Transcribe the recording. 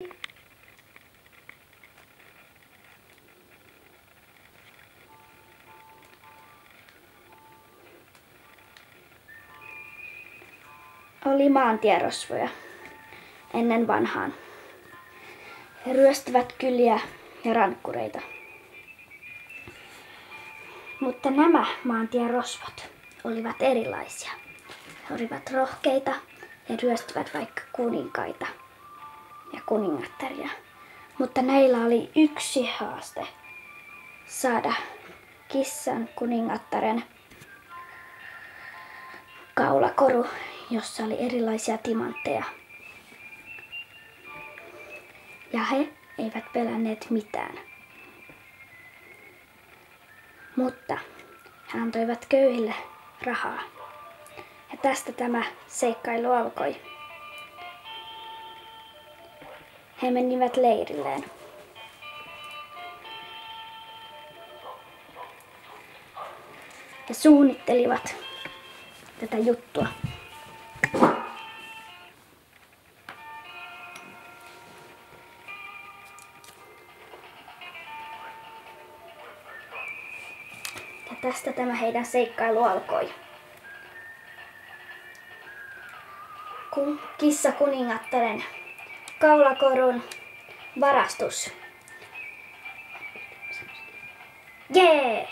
Oli maantierosvoja ennen vanhaan. He ryöstivät kyliä ja rankkureita. Mutta nämä maantierosvot olivat erilaisia. He olivat rohkeita ja ryöstivät vaikka kuninkaita ja kuningattaria. Mutta näillä oli yksi haaste: saada kissan kuningattaren kaulakoru, jossa oli erilaisia timantteja. Ja he eivät pelänneet mitään. Mutta he antoivat köyhille rahaa. Ja tästä tämä seikkailu alkoi. He menivät leirilleen. He suunnittelivat tätä juttua. Ja tästä tämä heidän seikkailu alkoi. Kissa kuningattaren kaulakorun varastus. Jee!